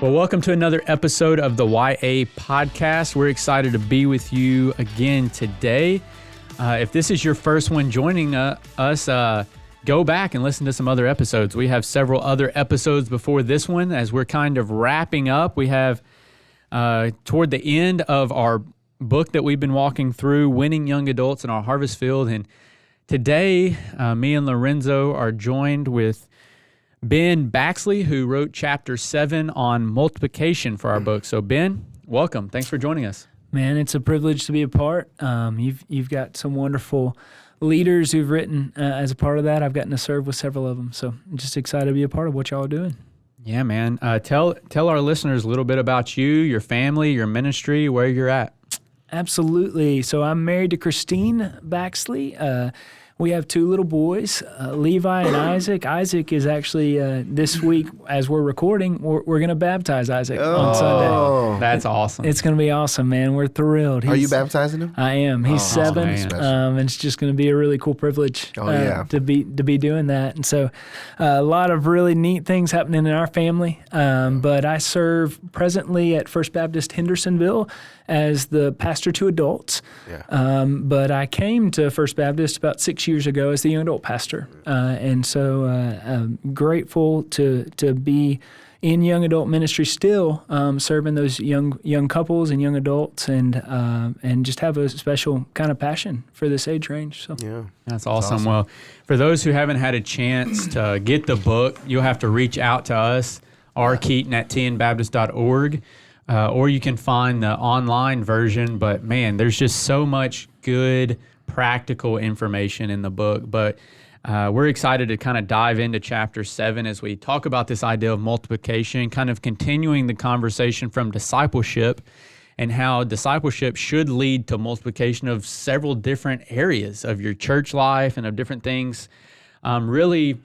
Well, welcome to another episode of the YA Podcast. We're excited to be with you again today. If this is your first one joining us, go back and listen to some other episodes. We have several other episodes before this one as we're kind of wrapping up. We have toward the end of our book that we've been walking through, Winning Young Adults in Our Harvest Field. And today, me and Lorenzo are joined with Ben Baxley, who wrote chapter 7 on multiplication for our book. So Ben, welcome. Thanks for joining us. Man, it's a privilege to be a part. You've got some wonderful leaders who've written as a part of that. I've gotten to serve with several of them. So I'm just excited to be a part of what y'all are doing. Yeah, man. Tell our listeners a little bit about you, your family, your ministry, where you're at. Absolutely. So I'm married to Christine Baxley. We have two little boys, Levi and Isaac. Isaac is actually, this week, as we're recording, we're going to baptize Isaac on Sunday. That's awesome. It's going to be awesome, man. We're thrilled. Are you baptizing him? I am. He's 7, and it's just going to be a really cool privilege to be doing that. And so a lot of really neat things happening in our family. But I serve presently at First Baptist Hendersonville as the pastor to adults. But I came to First Baptist about 6 years ago as the young adult pastor. And so I'm grateful to be in young adult ministry still, serving those young couples and young adults, and just have a special kind of passion for this age range. So yeah, that's awesome. Well, for those who haven't had a chance to get the book, you'll have to reach out to us, rkeaton@tnbaptist.org. Or you can find the online version. But man, there's just so much good practical information in the book. But we're excited to kind of dive into chapter 7 as we talk about this idea of multiplication, kind of continuing the conversation from discipleship and how discipleship should lead to multiplication of several different areas of your church life and of different things. Really,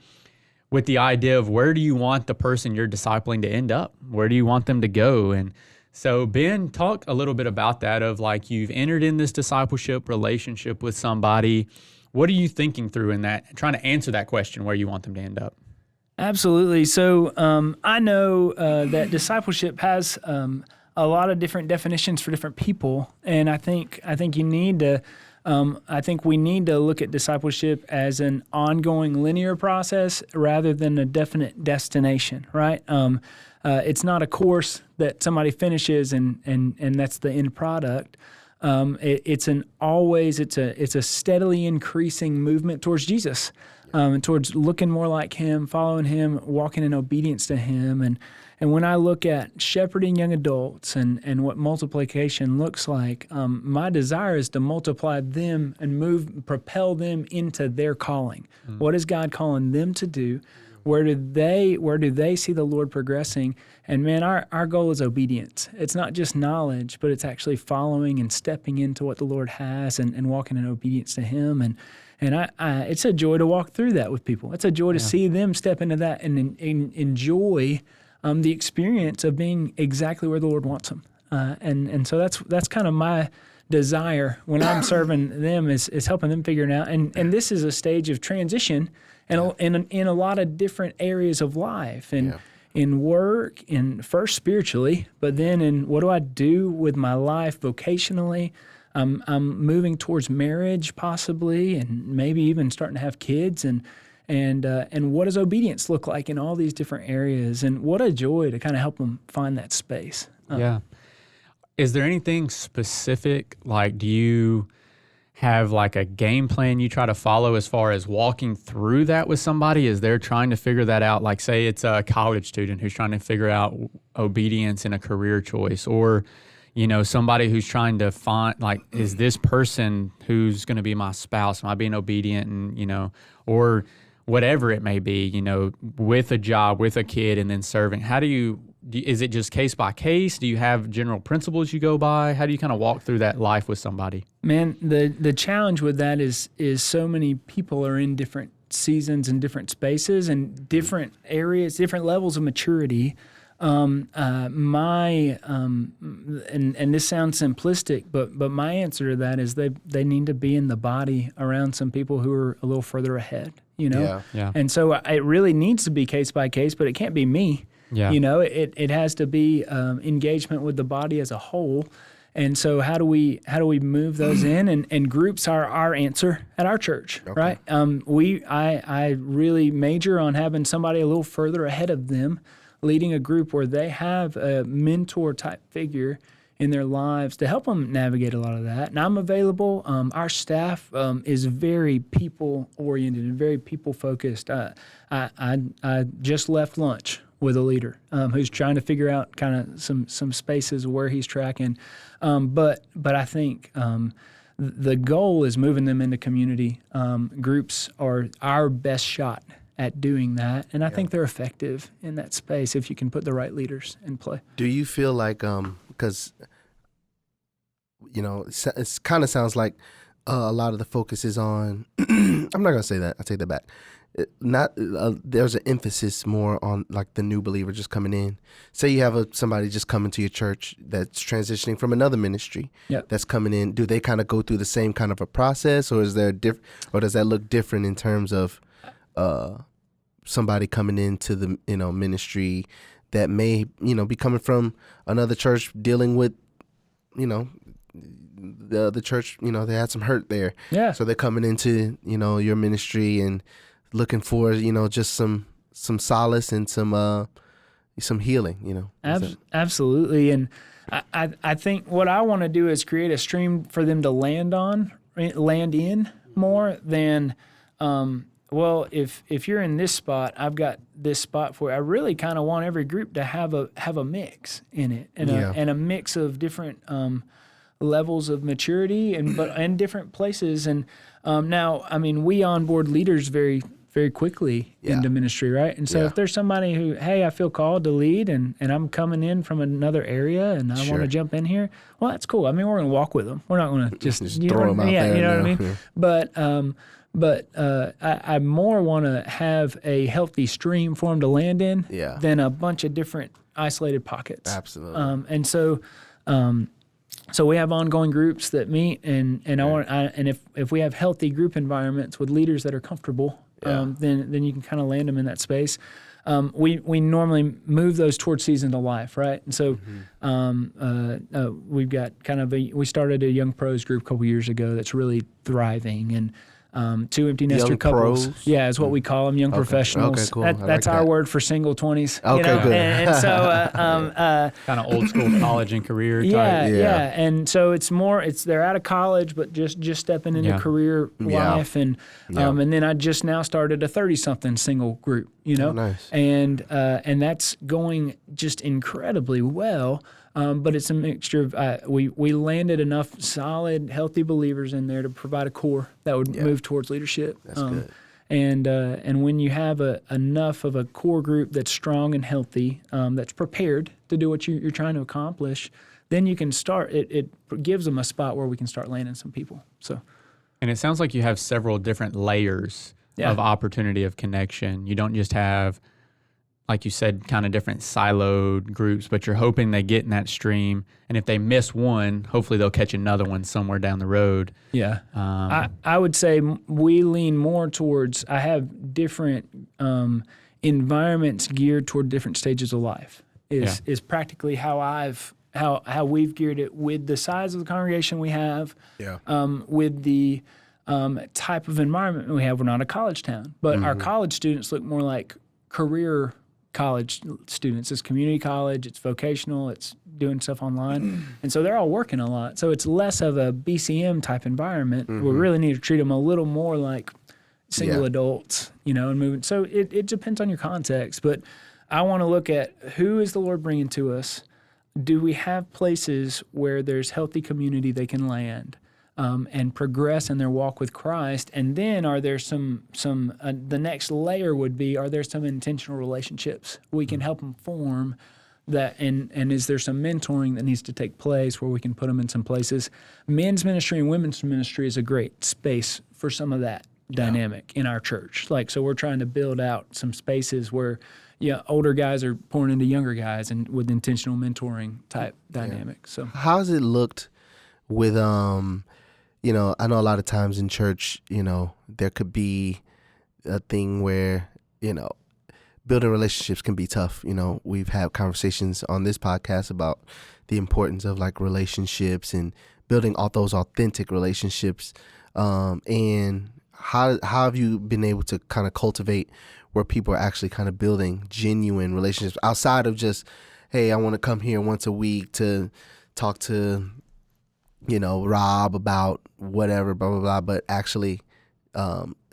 with the idea of where do you want the person you're discipling to end up? Where do you want them to go? And so Ben, talk a little bit about that, of like you've entered in this discipleship relationship with somebody. What are you thinking through in that, trying to answer that question, where you want them to end up? Absolutely. So I know that discipleship has a lot of different definitions for different people, and I think you need to. I think we need to look at discipleship as an ongoing linear process rather than a definite destination, right? It's not a course that somebody finishes and that's the end product. It's a steadily increasing movement towards Jesus, towards looking more like Him, following Him, walking in obedience to Him. And when I look at shepherding young adults and what multiplication looks like, my desire is to multiply them and propel them into their calling. What is God calling them to do? Where do they see the Lord progressing? And man, our goal is obedience. It's not just knowledge, but it's actually following and stepping into what the Lord has and walking in obedience to Him. And it's a joy to walk through that with people. It's a joy to see them step into that and enjoy the experience of being exactly where the Lord wants them. And so that's kind of my desire when I'm serving them is helping them figure it out. And this is a stage of transition in a lot of different areas of life, and in work, and first spiritually, but then in what do I do with my life vocationally. I'm moving towards marriage possibly, and maybe even starting to have kids, and what does obedience look like in all these different areas, and what a joy to kind of help them find that space. Is there anything specific, like do you have like a game plan you try to follow as far as walking through that with somebody as they're trying to figure that out? Like say it's a college student who's trying to figure out obedience in a career choice, or somebody who's trying to find, like, is this person who's going to be my spouse, am I being obedient, and or whatever it may be, with a job, with a kid, and then serving. How is it just case by case? Do you have general principles you go by? How do you kind of walk through that life with somebody? Man, the challenge with that is so many people are in different seasons and different spaces and different areas, different levels of maturity. And this sounds simplistic, but my answer to that is they need to be in the body around some people who are a little further ahead, Yeah. And so it really needs to be case by case, but it can't be me. Yeah. It has to be engagement with the body as a whole. And so how do we move those in? And groups are our answer at our church, right? I really major on having somebody a little further ahead of them, leading a group where they have a mentor type figure in their lives to help them navigate a lot of that. And I'm available. Our staff is very people oriented and very people focused. I just left lunch with a leader who's trying to figure out kind of some spaces where he's tracking. But I think the goal is moving them into community. Groups are our best shot at doing that, and I think they're effective in that space if you can put the right leaders in play. Do you feel like, because, it kind of sounds like a lot of the focus is on, I'm not going to say that, I take that back. There's an emphasis more on like the new believer just coming in. Say you have somebody just coming to your church that's transitioning from another ministry that's coming in. Do they kind of go through the same kind of a process, or is there or does that look different in terms of somebody coming into the ministry that may be coming from another church dealing with the other church, they had some hurt there, so they're coming into your ministry and looking for just some solace and some healing, Absolutely. And I think what I want to do is create a stream for them to land in more than if you're in this spot, I've got this spot for you. I really kind of want every group to have a mix in it and a mix of different levels of maturity and different places. And now, I mean, we onboard leaders very, very quickly into ministry, right? And so if there's somebody who, hey, I feel called to lead and I'm coming in from another area and I want to jump in here, well, that's cool. I mean, we're going to walk with them. We're not going to just throw them out there. You know what I mean? But I more want to have a healthy stream for them to land in than a bunch of different isolated pockets. Absolutely. And so we have ongoing groups that meet, and if we have healthy group environments with leaders that are comfortable, then you can kind of land them in that space. We normally move those towards season of life, right? And so we've got we started a young pros group a couple years ago that's really thriving, and two empty nester young couples. pros? Yeah, is what we call them, young professionals. Okay, cool. That's our word for single 20s. Okay, good. And so kind of old school college and career type. Yeah. And so they're out of college, but just stepping into career life. And then I just now started a 30-something single group, Oh, nice. And that's going just incredibly well. But it's a mixture of we landed enough solid, healthy believers in there to provide a core that would move towards leadership. That's good. And when you have enough of a core group that's strong and healthy, that's prepared to do what you're trying to accomplish, then you can start. It gives them a spot where we can start landing some people. So, and it sounds like you have several different layers of opportunity of connection. You don't just have, like you said, kind of different siloed groups, but you're hoping they get in that stream. And if they miss one, hopefully they'll catch another one somewhere down the road. Yeah. I would say we lean more towards, I have different environments geared toward different stages of life is practically how we've geared it with the size of the congregation we have, with the type of environment we have. We're not a college town, but our college students look more like career college students. It's community college, it's vocational, it's doing stuff online. And so they're all working a lot. So it's less of a BCM type environment. We really need to treat them a little more like single adults, and moving. So it depends on your context, but I want to look at who is the Lord bringing to us. Do we have places where there's healthy community they can land and progress in their walk with Christ? And then are there some the next layer would be, are there some intentional relationships we can help them form that, and is there some mentoring that needs to take place where we can put them in some places? Men's ministry and women's ministry is a great space for some of that dynamic in our church. So we're trying to build out some spaces where older guys are pouring into younger guys and with intentional mentoring type dynamic. So how's it looked with I know a lot of times in church, there could be a thing where, building relationships can be tough. You know, we've had conversations on this podcast about the importance of like relationships and building all those authentic relationships. And how have you been able to kind of cultivate where people are actually kind of building genuine relationships outside of just, hey, I want to come here once a week to talk to, you know, Rob about whatever, blah, blah, blah, but actually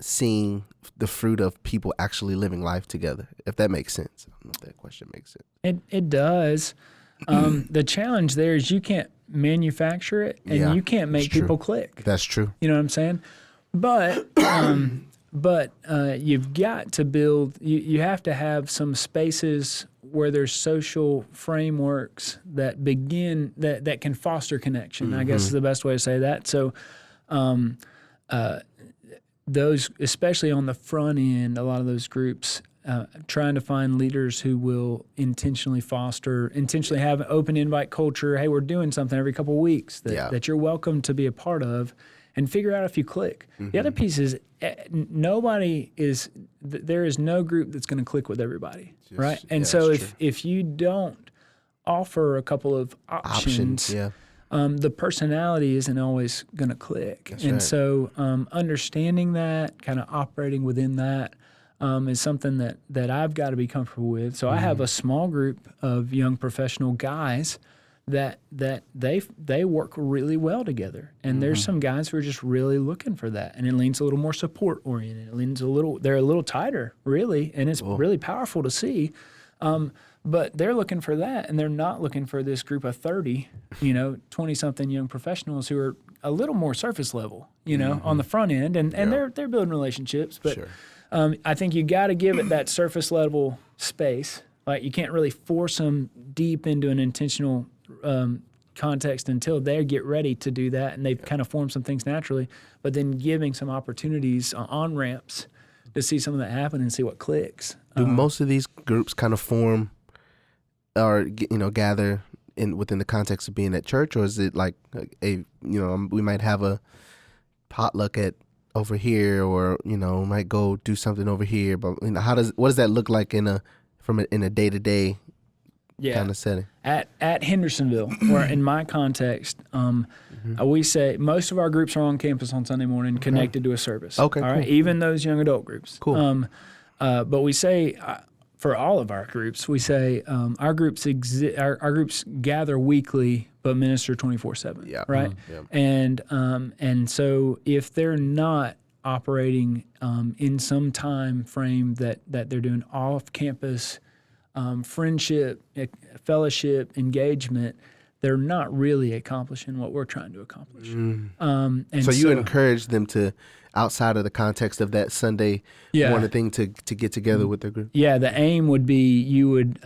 seeing the fruit of people actually living life together, if that makes sense. I don't know if that question makes sense. It does. The challenge there is you can't manufacture it, and you can't make people click. That's true. You know what I'm saying? But you've got to build. You have to have some spaces where there's social frameworks that begin that can foster connection. I guess is the best way to say that. So, those, especially on the front end, a lot of those groups. Trying to find leaders who will intentionally have an open invite culture. Hey, we're doing something every couple of weeks that you're welcome to be a part of, and figure out if you click. The other piece is there is no group that's going to click with everybody, right? And so if you don't offer a couple of options the personality isn't always going to click. That's right. So understanding that, kind of operating within that, is something that I've got to be comfortable with. So I have a small group of young professional guys that they work really well together. And there's some guys who are just really looking for that. And it leans a little more support oriented. They're a little tighter, really, and it's really powerful to see. But they're looking for that, and they're not looking for this group of 30, 20-something young professionals who are a little more surface level, on the front end, and they're building relationships. But I think you got to give it that surface level space. Like you can't really force them deep into an intentional context until they get ready to do that, and they've kind of formed some things naturally. But then giving some opportunities on ramps to see some of that happen and see what clicks. Do most of these groups kind of form or gather within the context of being at church, or is it like we might have a potluck over here, or might go do something over here, but what does that look like in a day-to-day kind of setting? At Hendersonville, or in my context, we say most of our groups are on campus on Sunday morning, connected to a service. Okay, all right, cool. Even those young adult groups. Cool. But we say for all of our groups, we say our groups gather weekly but minister 24/7. Yeah. Right. And so if they're not operating in some time frame that they're doing off campus friendship, fellowship, engagement, they're not really accomplishing what we're trying to accomplish. And so you encourage them to, outside of the context of that Sunday morning thing, to get together with their group? Yeah, the aim would be you would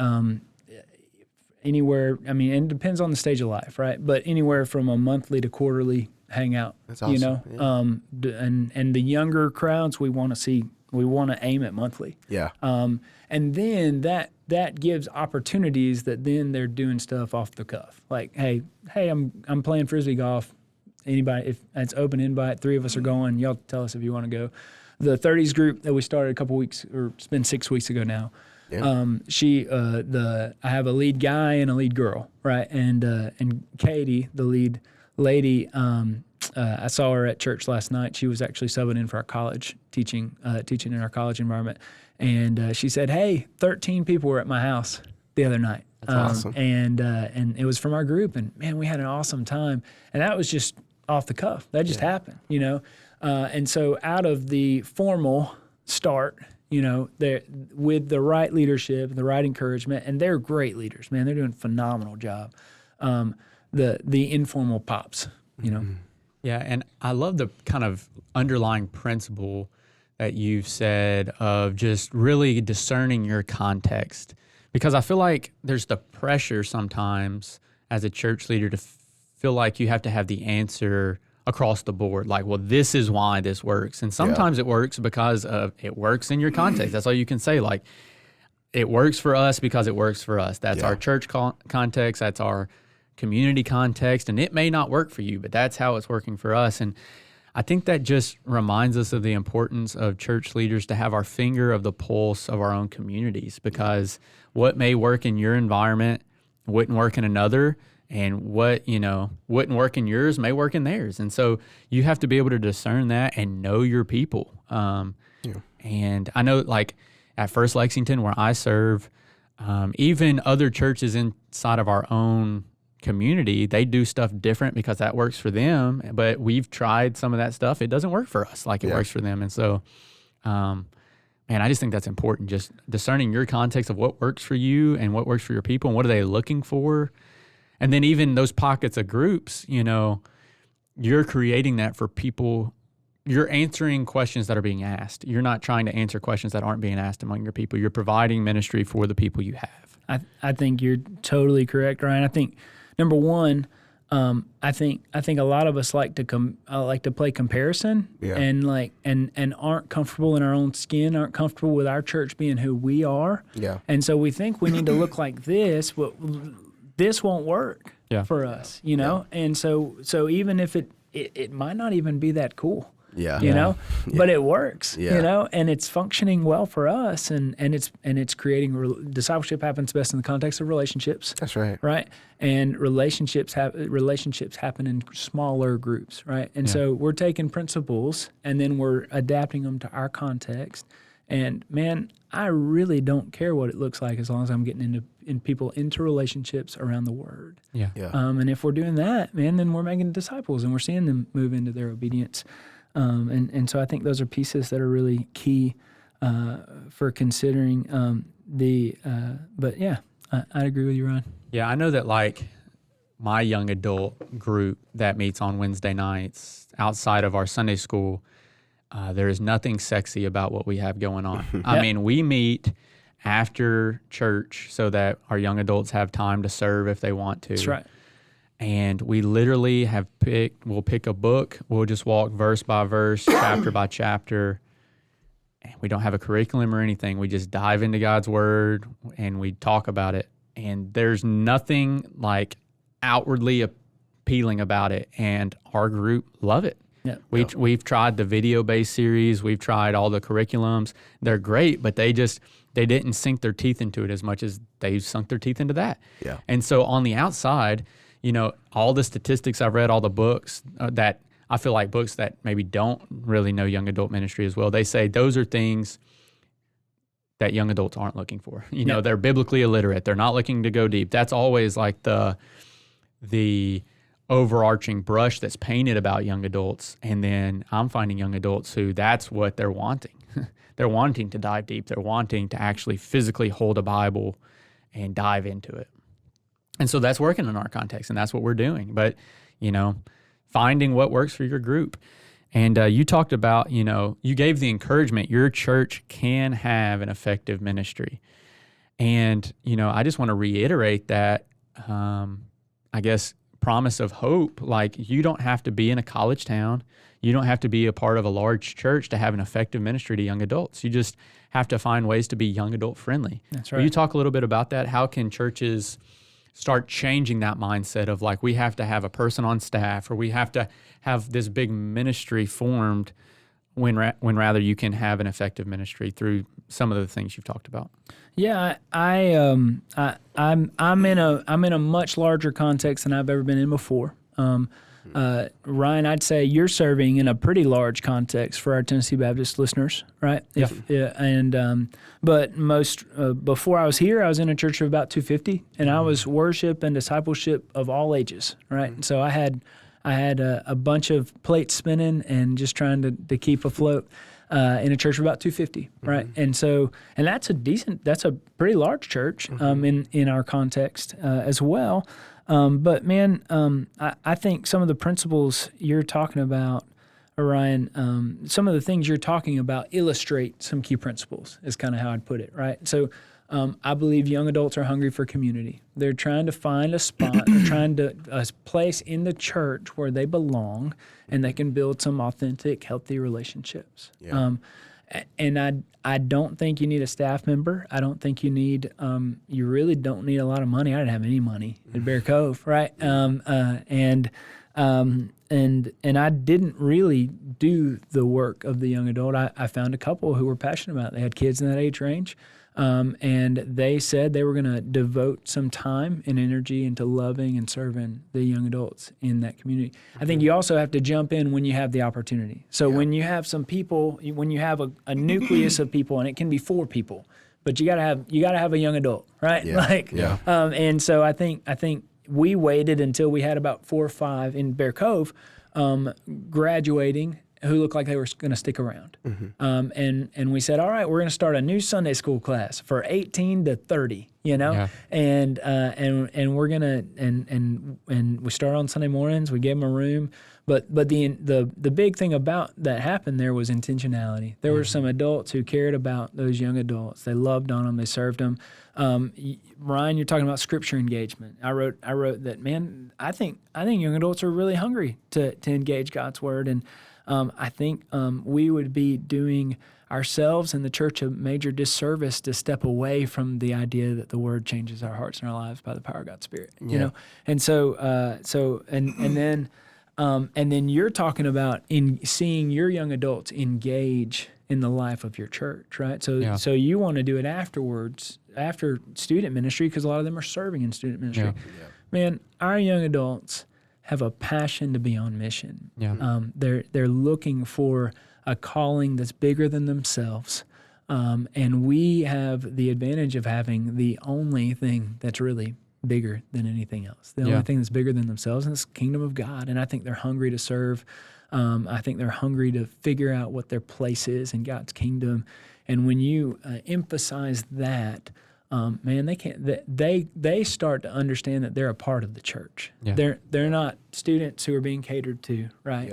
anywhere, it depends on the stage of life, right? But anywhere from a monthly to quarterly hangout. That's awesome. And the younger crowds we want to aim at monthly. Yeah. And then that gives opportunities that then they're doing stuff off the cuff. Like, hey, I'm playing Frisbee golf. Anybody, if it's open invite, 3 of us are going. Y'all tell us if you want to go. The 30s group that we started a couple weeks, or it's been 6 weeks ago now. Yeah. I have a lead guy and a lead girl, right? And Katie, the lead lady, I saw her at church last night. She was actually subbing in for our college, teaching in our college environment. And she said, hey, 13 people were at my house the other night. That's awesome. And it was from our group. And, man, we had an awesome time. And that was just off the cuff. That just happened, And so out of the formal start, with the right leadership, the right encouragement, and they're great leaders, man. They're doing a phenomenal job. The informal pops, Yeah, and I love the kind of underlying principle that you've said of just really discerning your context, because I feel like there's the pressure sometimes as a church leader to feel like you have to have the answer across the board. Like, well, this is why this works. And sometimes it works because it works in your context. That's all you can say. Like, it works for us because it works for us. That's our church context. That's our community context. And it may not work for you, but that's how it's working for us. And I think that just reminds us of the importance of church leaders to have our finger of the pulse of our own communities, because what may work in your environment wouldn't work in another, and what, wouldn't work in yours may work in theirs. And so you have to be able to discern that and know your people. And I know, like, at First Lexington, where I serve, even other churches inside of our own community, they do stuff different because that works for them. But we've tried some of that stuff. It doesn't work for us like it works for them. And so, man, I just think that's important, just discerning your context of what works for you and what works for your people and what are they looking for. And then even those pockets of groups, you're creating that for people. You're answering questions that are being asked. You're not trying to answer questions that aren't being asked among your people. You're providing ministry for the people you have. I think you're totally correct, Ryan. I think, number one, I think a lot of us like to play comparison, and aren't comfortable in our own skin, aren't comfortable with our church being who we are. Yeah. And so we think we need to look like this, but this won't work for us, Yeah. And so even if it might not even be that cool. But it works, and it's functioning well for us, and it's creating discipleship happens best in the context of relationships. That's right. Right. And relationships happen in smaller groups, right? And so we're taking principles and then we're adapting them to our context. And man, I really don't care what it looks like as long as I'm getting people into relationships around the Word. Yeah. And if we're doing that, man, then we're making disciples and we're seeing them move into their obedience. And so I think those are pieces that are really key for considering but yeah, I agree with you, Ryan. Yeah, I know that, like, my young adult group that meets on Wednesday nights outside of our Sunday school, there is nothing sexy about what we have going on. I mean, we meet after church so that our young adults have time to serve if they want to. That's right. And we literally we'll pick a book, we'll just walk verse by verse, chapter by chapter. And we don't have a curriculum or anything. We just dive into God's Word and we talk about it. And there's nothing like outwardly appealing about it. And our group love it. Yeah. We've tried the video-based series. We've tried all the curriculums. They're great, but they didn't sink their teeth into it as much as they sunk their teeth into that. Yeah. And so on the outside, all the statistics I've read, all the books that I feel like books that maybe don't really know young adult ministry as well, they say those are things that young adults aren't looking for. They're biblically illiterate. They're not looking to go deep. That's always like the overarching brush that's painted about young adults. And then I'm finding young adults who that's what they're wanting. They're wanting to dive deep. They're wanting to actually physically hold a Bible and dive into it. And so that's working in our context, and that's what we're doing. But, finding what works for your group. And you talked about, you gave the encouragement, your church can have an effective ministry. And, I just want to reiterate that, I guess, promise of hope. Like, you don't have to be in a college town. You don't have to be a part of a large church to have an effective ministry to young adults. You just have to find ways to be young adult friendly. That's right. Will you talk a little bit about that? How can churches start changing that mindset of, like, we have to have a person on staff or we have to have this big ministry formed when rather you can have an effective ministry through some of the things you've talked about? Yeah, I'm in a much larger context than I've ever been in before. Ryan, I'd say you're serving in a pretty large context for our Tennessee Baptist listeners, right? But before I was here, I was in a church of about 250, and I was worship and discipleship of all ages, right? Mm-hmm. So I had a bunch of plates spinning and just trying to keep afloat in a church of about 250, right? Mm-hmm. And that's a pretty large church in our context as well. But man, I think some of the principles you're talking about, Orion, some of the things you're talking about illustrate some key principles is kind of how I'd put it, right? So I believe young adults are hungry for community. They're trying to find a spot, they're trying to a place in the church where they belong and they can build some authentic, healthy relationships. Yeah. And I don't think you need a staff member. I don't think you really don't need a lot of money. I didn't have any money at Bear Cove, right? and I didn't really do the work of the young adult. I found a couple who were passionate about it. They had kids in that age range. And they said they were going to devote some time and energy into loving and serving the young adults in that community. I think you also have to jump in when you have the opportunity. So when you have some people, when you have a nucleus of people, and it can be 4 people, but you gotta have a young adult, right? Yeah. And so I think we waited until we had about 4 or 5 in Bear Cove, graduating, who looked like they were going to stick around. And we said, all right, we're going to start a new Sunday school class for 18 to 30, and we're going to, and we start on Sunday mornings, we gave them a room. But the big thing about that happened there was intentionality. There were some adults who cared about those young adults. They loved on them. They served them. Ryan, you're talking about scripture engagement. I wrote that, man, I think young adults are really hungry to engage God's word. And I think we would be doing ourselves and the church a major disservice to step away from the idea that the word changes our hearts and our lives by the power of God's Spirit. You know, and then you're talking about in seeing your young adults engage in the life of your church, right? So you want to do it afterwards, after student ministry, because a lot of them are serving in student ministry. Man, our young adults have a passion to be on mission. They're looking for a calling that's bigger than themselves. And we have the advantage of having the only thing that's really bigger than anything else. The only thing that's bigger than themselves is the kingdom of God. And I think they're hungry to serve. I think they're hungry to figure out what their place is in God's kingdom. And when you emphasize that, man, they start to understand that they're a part of the church. They're not students who are being catered to, right?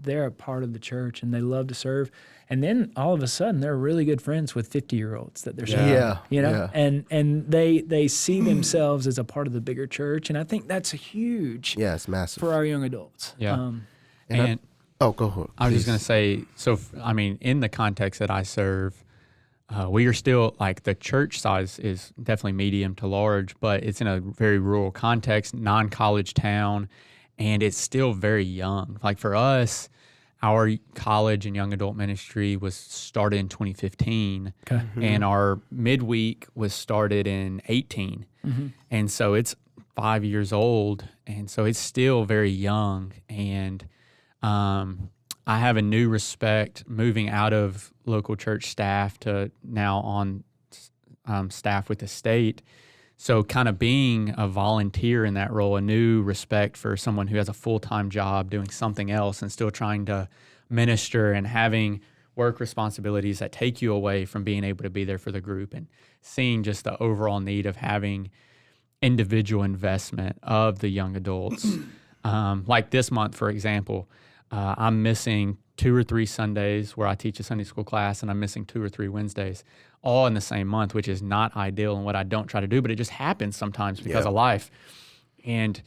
They're a part of the church, and they love to serve. And then all of a sudden, they're really good friends with 50-year-olds that they're serving. And they see themselves as a part of the bigger church, and I think that's huge. Yeah, it's massive for our young adults. Go for it. I was just going to say, in the context that I serve, we are still, like, the church size is definitely medium to large, but it's in a very rural context, non-college town, and it's still very young. Like, for us, our college and young adult ministry was started in 2015, and our midweek was started in 18. And so it's 5 years old, and so it's still very young. And I have a new respect moving out of local church staff to now on staff with the state. So kind of being a volunteer in that role, a new respect for someone who has a full-time job doing something else and still trying to minister and having work responsibilities that take you away from being able to be there for the group, and seeing just the overall need of having individual investment of the young adults. Like this month, for example, I'm missing 2 or 3 Sundays where I teach a Sunday school class, and I'm missing 2 or 3 Wednesdays, all in the same month, which is not ideal and what I don't try to do, but it just happens sometimes because of life. And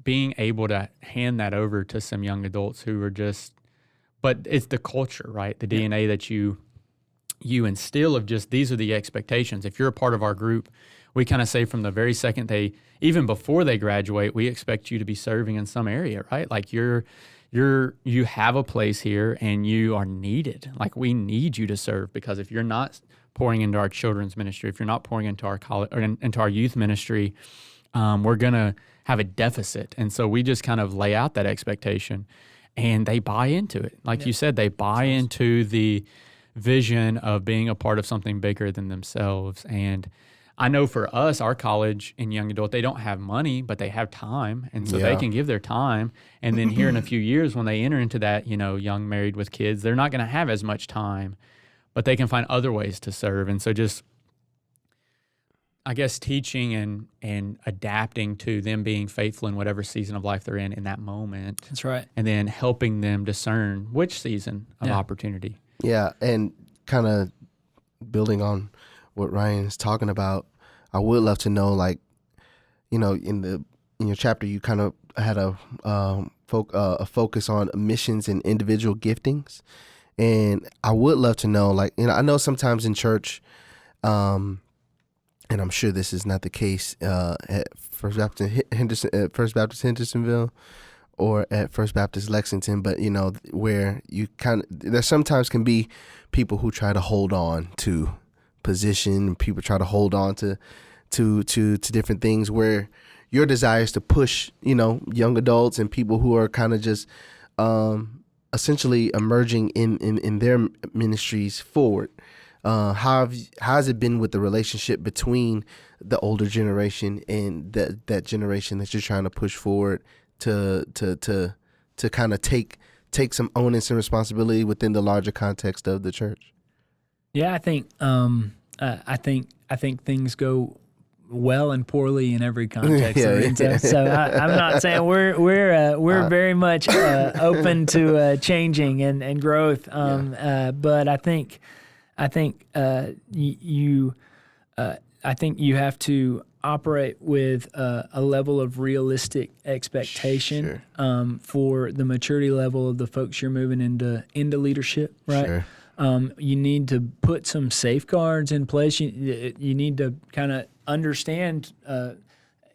being able to hand that over to some young adults who are just, but it's the culture, right? The DNA that you instill of just, these are the expectations. If you're a part of our group, we kind of say from the very second even before they graduate, we expect you to be serving in some area, right? Like you have a place here and you are needed. Like, we need you to serve, because if you're not pouring into our children's ministry, if you're not pouring into our college or into our youth ministry, we're going to have a deficit. And so we just kind of lay out that expectation, and they buy into it. Like you said, they buy into the vision of being a part of something bigger than themselves. And I know for us, our college and young adult, they don't have money, but they have time. And so they can give their time. And then here in a few years, when they enter into that, young married with kids, they're not going to have as much time, but they can find other ways to serve. And so just, I guess, teaching and adapting to them being faithful in whatever season of life they're in that moment. That's right. And then helping them discern which season of opportunity. Yeah, and kind of building on what Ryan's talking about, I would love to know, like, in your chapter, you kind of had a focus on missions and individual giftings, and I would love to know, like, I know sometimes in church, and I'm sure this is not the case at First Baptist Hendersonville, or at First Baptist Lexington, but where you there sometimes can be people who try to hold on to position, people try to hold on to different things, where your desire is to push, young adults and people who are kind of just essentially emerging in their ministries forward. How has it been with the relationship between the older generation and that generation that you're trying to push forward to kind of take some onus and responsibility within the larger context of the church? Yeah, I think things go well and poorly in every context. So I'm not saying we're very much open to changing and growth. But I think you have to operate with a level of realistic expectation for the maturity level of the folks you're moving into leadership, right? Sure. You need to put some safeguards in place. You need to kind of understand.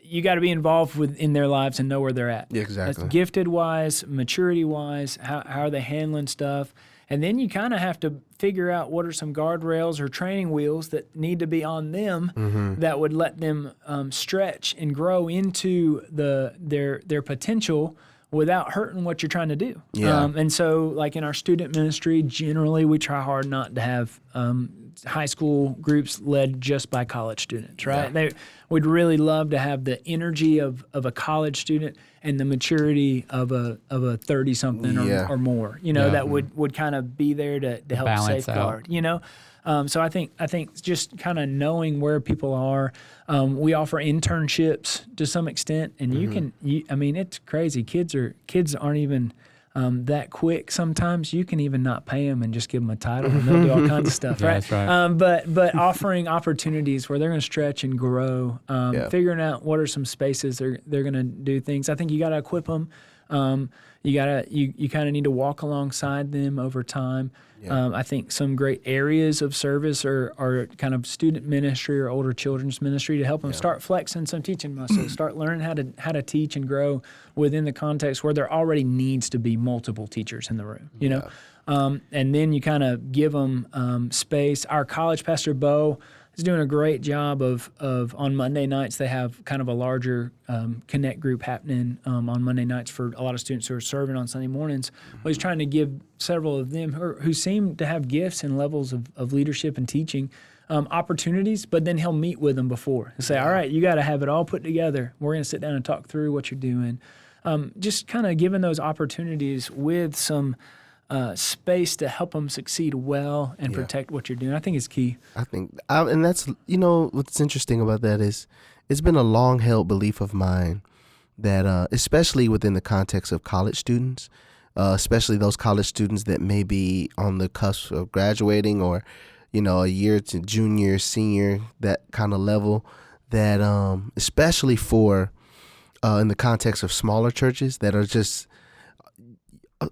You got to be involved in their lives and know where they're at. Yeah, exactly. That's gifted wise, maturity wise. How are they handling stuff? And then you kind of have to figure out what are some guardrails or training wheels that need to be on them that would let them stretch and grow into their potential without hurting what you're trying to do. Yeah. And so, like in our student ministry, generally we try hard not to have high school groups led just by college students, right? Yeah. We'd really love to have the energy of a college student and the maturity of a 30-something or more, that would kind of be there to help balance safeguard, out. So I think just kind of knowing where people are. We offer internships to some extent, and it's crazy. Kids aren't even that quick. Sometimes you can even not pay them and just give them a title, and they'll do all kinds of stuff, right? That's right. But offering opportunities where they're going to stretch and grow, figuring out what are some spaces they're going to do things. I think you got to equip them. You kind of need to walk alongside them over time. Yeah. I think some great areas of service are kind of student ministry or older children's ministry to help them start flexing some teaching muscles, start learning how to teach and grow within the context where there already needs to be multiple teachers in the room, and then you kind of give them space. Our college pastor, Bo, is doing a great job of on Monday nights. They have kind of a larger connect group happening on Monday nights for a lot of students who are serving on Sunday mornings. Well, he's trying to give several of them who seem to have gifts and levels of leadership and teaching opportunities, but then he'll meet with them before and say, all right, you got to have it all put together. We're going to sit down and talk through what you're doing. Just kind of giving those opportunities with some space to help them succeed well and protect what you're doing, I think is key. I think, and that's, what's interesting about that is it's been a long-held belief of mine that, especially within the context of college students, especially those college students that may be on the cusp of graduating or, a year to junior, senior, that kind of level, that especially for in the context of smaller churches that are just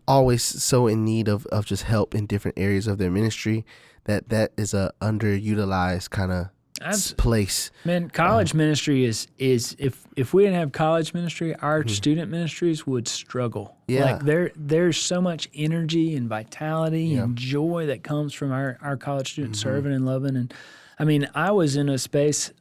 always so in need of just help in different areas of their ministry, that is a underutilized kind of place. Man, college ministry is if we didn't have college ministry, our student ministries would struggle. Yeah. Like there's so much energy and vitality and joy that comes from our college students serving and loving. And I mean, I was in a space,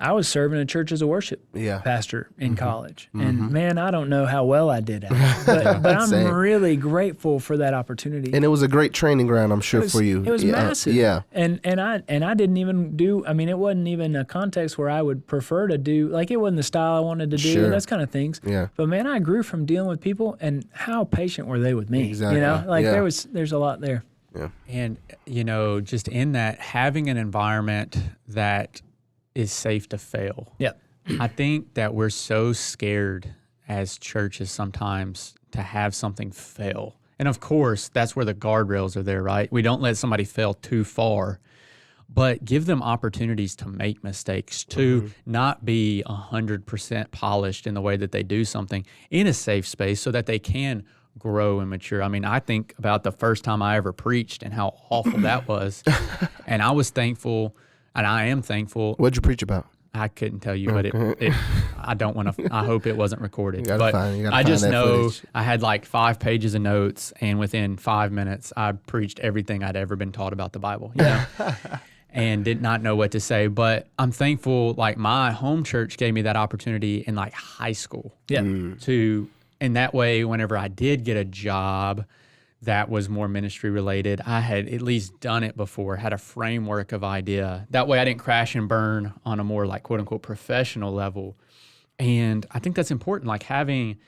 I was serving a church as a worship pastor in college. And man, I don't know how well I did at it, but I'm really grateful for that opportunity. And it was a great training ground, I'm sure, for you. It was massive. Yeah. And I didn't even it wasn't even a context where I would prefer to do, like it wasn't the style I wanted to do, those kind of things. Yeah. But man, I grew from dealing with people, and how patient were they with me? Exactly. There's a lot there. Yeah. And, just in that, having an environment that is safe to fail. Yep. I think that we're so scared as churches sometimes to have something fail. And of course, that's where the guardrails are there, right? We don't let somebody fail too far, but give them opportunities to make mistakes, to not be 100% polished in the way that they do something in a safe space so that they can grow and mature. I mean, I think about the first time I ever preached and how awful that was. And I was thankful. And I am thankful. What'd you preach about? I couldn't tell you, but I don't want to. I hope it wasn't recorded. You But gotta I just find that know footage. I had like 5 pages of notes, and within 5 minutes, I preached everything I'd ever been taught about the Bible. You know? And did not know what to say. But I'm thankful. Like my home church gave me that opportunity in like high school. Yeah. And that way, whenever I did get a job that was more ministry related, I had at least done it before, had a framework of idea. That way I didn't crash and burn on a more like quote unquote professional level. And I think that's important, like having,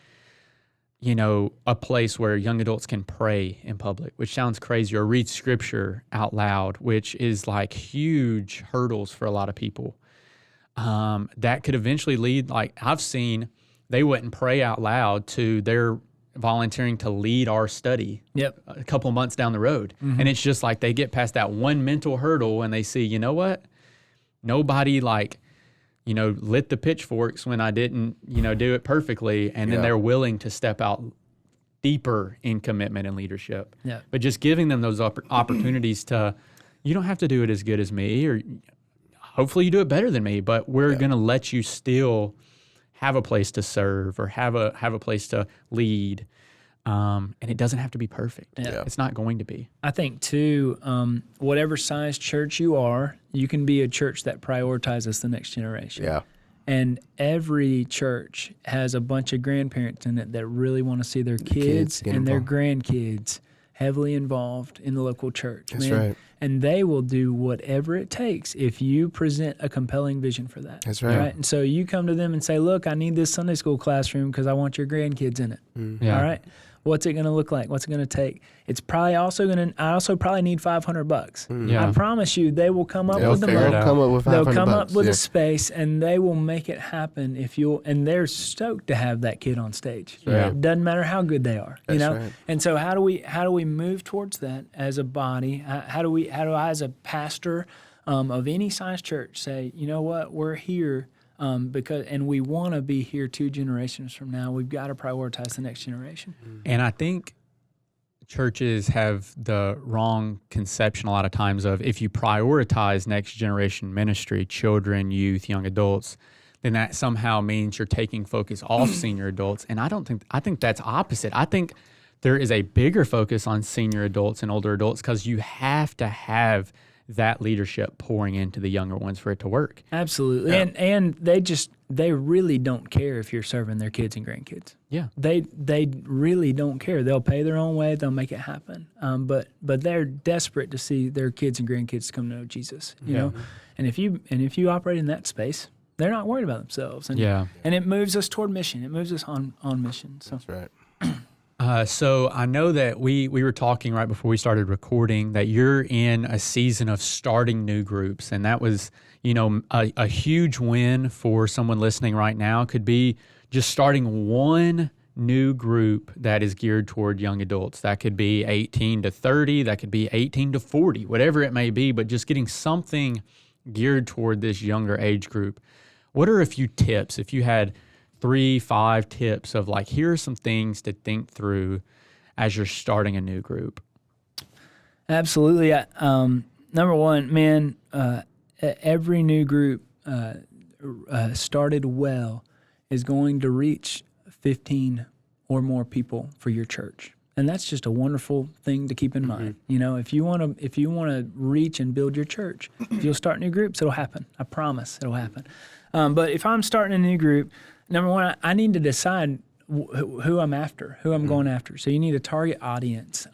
you know, a place where young adults can pray in public, which sounds crazy, or read scripture out loud, which is like huge hurdles for a lot of people. That could eventually lead, like I've seen, they wouldn't pray out loud to their volunteering to lead our study a couple months down the road. And it's just like they get past that one mental hurdle and they see, you know what? Nobody like, you know, lit the pitchforks when I didn't, you know, do it perfectly. And then they're willing to step out deeper in commitment and leadership. Yeah. But just giving them those opportunities to, you don't have to do it as good as me, or hopefully you do it better than me, but we're going to let you still have a place to serve or have a place to lead, and it doesn't have to be perfect. It's not going to be. I think too, whatever size church you are, you can be a church that prioritizes the next generation. Yeah. And every church has a bunch of grandparents in it that really want to see their kids get and their involved. grandkids heavily involved in the local church. That's right. And they will do whatever it takes if you present a compelling vision for that. That's right. And so you come to them and say, look, I need this Sunday school classroom because I want your grandkids in it. Yeah. All right. What's it going to look like? What's it going to take? It's probably also going to, I also probably need $500. Yeah. I promise you, they will come up with the figure it money. out. Come up with They'll 500 come bucks. up with Yeah. a space, and they will make it happen if you'll. And they're stoked to have that kid on stage. Yeah. It doesn't matter how good they are, you That's know. right. And so, how do we move towards that as a body? How do I, as a pastor of any size church, say, you know what, we're here because, and we want to be here 2 generations from now. We've got to prioritize the next generation. And I think churches have the wrong conception a lot of times of, if you prioritize next generation ministry, children, youth, young adults, then that somehow means you're taking focus off senior adults. And I think that's opposite. I think there is a bigger focus on senior adults and older adults because you have to have that leadership pouring into the younger ones for it to work. Absolutely. Yeah. And they really don't care if you're serving their kids and grandkids. Yeah. They really don't care. They'll pay their own way. They'll make it happen. But they're desperate to see their kids and grandkids come to know Jesus. You know, and if you operate in that space, they're not worried about themselves. And and it moves us toward mission. It moves us on mission. So That's right. So I know that we were talking right before we started recording that you're in a season of starting new groups, and that was, you know, a huge win for someone listening right now. Could be just starting one new group that is geared toward young adults. That could be 18 to 30, that could be 18 to 40, whatever it may be, but just getting something geared toward this younger age group. What are a few tips if you had 3-5 tips of like, here are some things to think through as you're starting a new group? absolutely. Number one, man, every new group started well is going to reach 15 or more people for your church. And that's just a wonderful thing to keep in mind. You know, if you want to reach and build your church, if you'll start new groups, it'll happen. I promise it'll happen. But if I'm starting a new group, number one, I need to decide who I'm after, who I'm going after. So you need a target audience.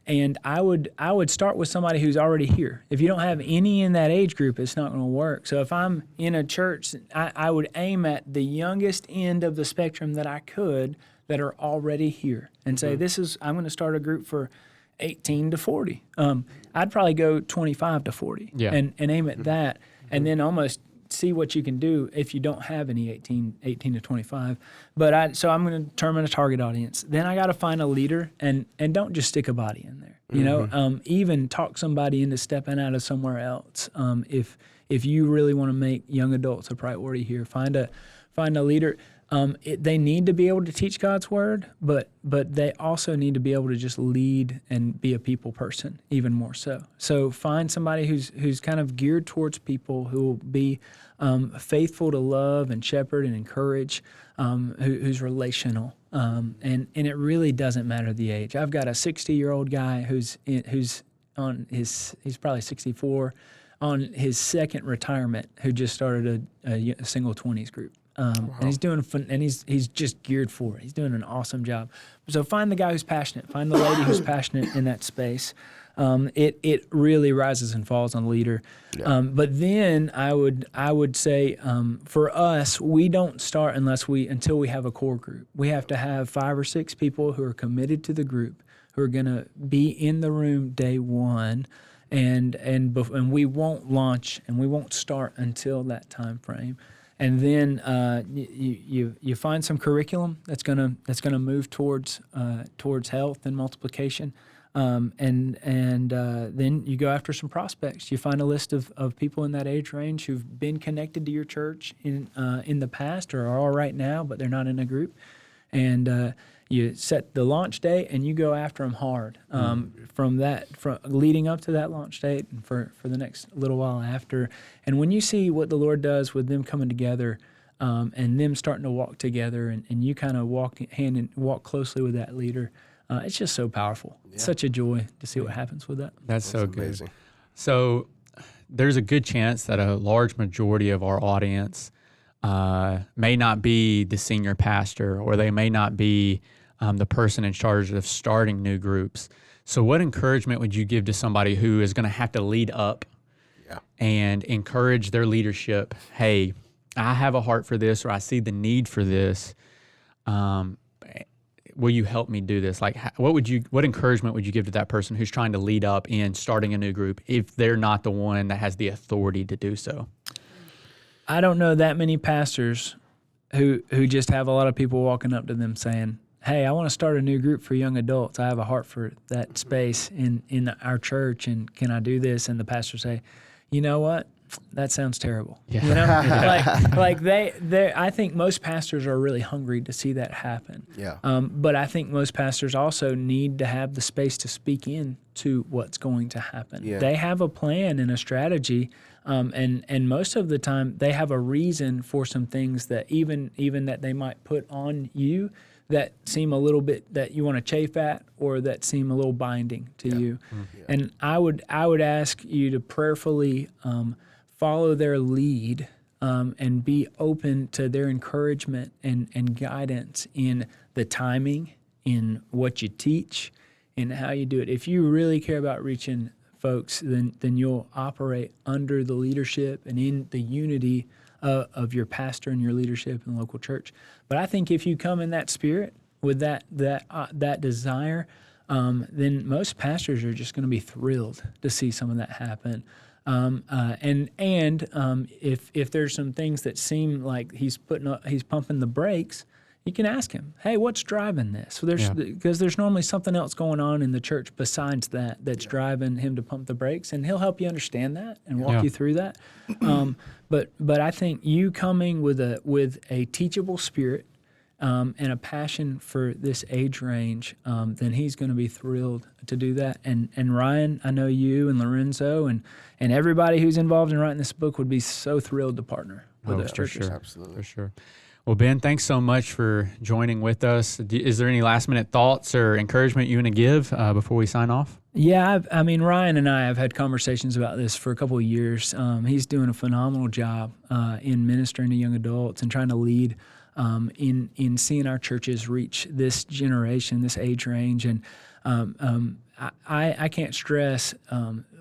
And I would start with somebody who's already here. If you don't have any in that age group, it's not going to work. So if I'm in a church, I would aim at the youngest end of the spectrum that I could that are already here and say, I'm going to start a group for 18 to 40. I'd probably go 25 to 40 and aim at that, and then almost see what you can do if you don't have any 18 to 25. So I'm going to determine a target audience. Then I got to find a leader, and don't just stick a body in there. You know, even talk somebody into stepping out of somewhere else. If you really want to make young adults a priority here, find a leader. they need to be able to teach God's word, but they also need to be able to just lead and be a people person, even more so. So find somebody who's kind of geared towards people, who will be faithful to love and shepherd and encourage, who's relational. And it really doesn't matter the age. I've got a 60-year-old guy who's on he's probably 64, on his second retirement, who just started a single 20s group. And he's doing he's just geared for it. He's doing an awesome job. So find the guy who's passionate. Find the lady who's passionate in that space. It really rises and falls on the leader. Yeah. But then I would say for us, we don't start until we have a core group. We have to have 5 or 6 people who are committed to the group, who are going to be in the room day one, and we won't launch and we won't start until that time frame. And then you find some curriculum that's gonna move towards health and multiplication, and then you go after some prospects. You find a list of people in that age range who've been connected to your church in the past or are right now, but they're not in a group, and you set the launch date and you go after them hard from leading up to that launch date and for the next little while after. And when you see what the Lord does with them coming together and them starting to walk together, and you kind of walk closely with that leader, it's just so powerful. Yeah. It's such a joy to see what happens with that. That's so amazing. Good. So there's a good chance that a large majority of our audience may not be the senior pastor, or they may not be the person in charge of starting new groups. So what encouragement would you give to somebody who is going to have to lead up and encourage their leadership? Hey, I have a heart for this, or I see the need for this. Will you help me do this? Like, what encouragement would you give to that person who's trying to lead up in starting a new group if they're not the one that has the authority to do so? I don't know that many pastors who just have a lot of people walking up to them saying, hey, I want to start a new group for young adults. I have a heart for that space in our church, and can I do this? And the pastor say, you know what? That sounds terrible. Yeah. You know, like they. I think most pastors are really hungry to see that happen. Yeah. But I think most pastors also need to have the space to speak in to what's going to happen. Yeah. They have a plan and a strategy, and most of the time they have a reason for some things that even that they might put on you that seem a little bit that you want to chafe at, or that seem a little binding to you. Mm-hmm. And I would ask you to prayerfully follow their lead and be open to their encouragement and guidance in the timing, in what you teach, in how you do it. If you really care about reaching folks, then you'll operate under the leadership and in the unity of your pastor and your leadership in the local church. But I think if you come in that spirit with that desire, then most pastors are just going to be thrilled to see some of that happen. If there's some things that seem like he's pumping the brakes, you can ask him, hey, what's driving this? So because there's normally something else going on in the church besides that's driving him to pump the brakes, and he'll help you understand that and walk you through that. But I think you coming with a teachable spirit and a passion for this age range, then he's going to be thrilled to do that. And Ryan, I know you and Lorenzo and everybody who's involved in writing this book would be so thrilled to partner with those churches. Sure. Absolutely. For sure. Well, Ben, thanks so much for joining with us. Is there any last-minute thoughts or encouragement you want to give before we sign off? Yeah, Ryan and I have had conversations about this for a couple of years. He's doing a phenomenal job in ministering to young adults and trying to lead in seeing our churches reach this generation, this age range. And I can't stress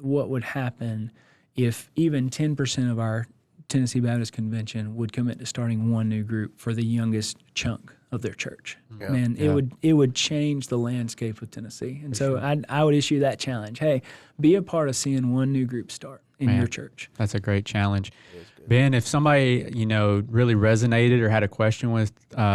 what would happen if even 10% of our Tennessee Baptist Convention would commit to starting one new group for the youngest chunk of their church. Yeah. Man, it would change the landscape of Tennessee. And so I would issue that challenge. Hey, be a part of seeing one new group start in your church. That's a great challenge. Ben, if somebody, really resonated or had a question with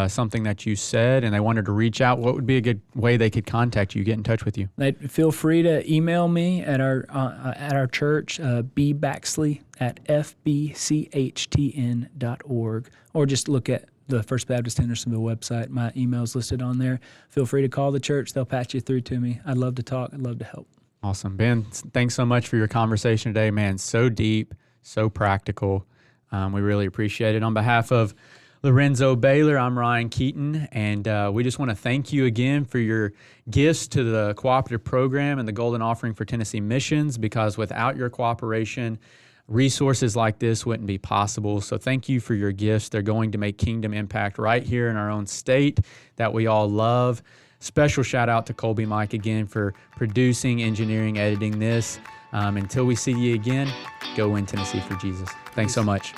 something that you said and they wanted to reach out, what would be a good way they could contact you, get in touch with you? They'd feel free to email me at our church, bbaxley@fbchtn.org, or just look at the First Baptist Hendersonville website. My email's listed on there. Feel free to call the church. They'll patch you through to me. I'd love to talk. I'd love to help. Awesome. Ben, thanks so much for your conversation today, man. So deep, so practical. We really appreciate it. On behalf of Lorenzo Baylor, I'm Ryan Keaton, and we just want to thank you again for your gifts to the cooperative program and the Golden Offering for Tennessee Missions, because without your cooperation, resources like this wouldn't be possible. So thank you for your gifts. They're going to make kingdom impact right here in our own state that we all love. Special shout out to Colby Mike again for producing, engineering, editing this. Until we see you again, go win Tennessee for Jesus. Thanks so much.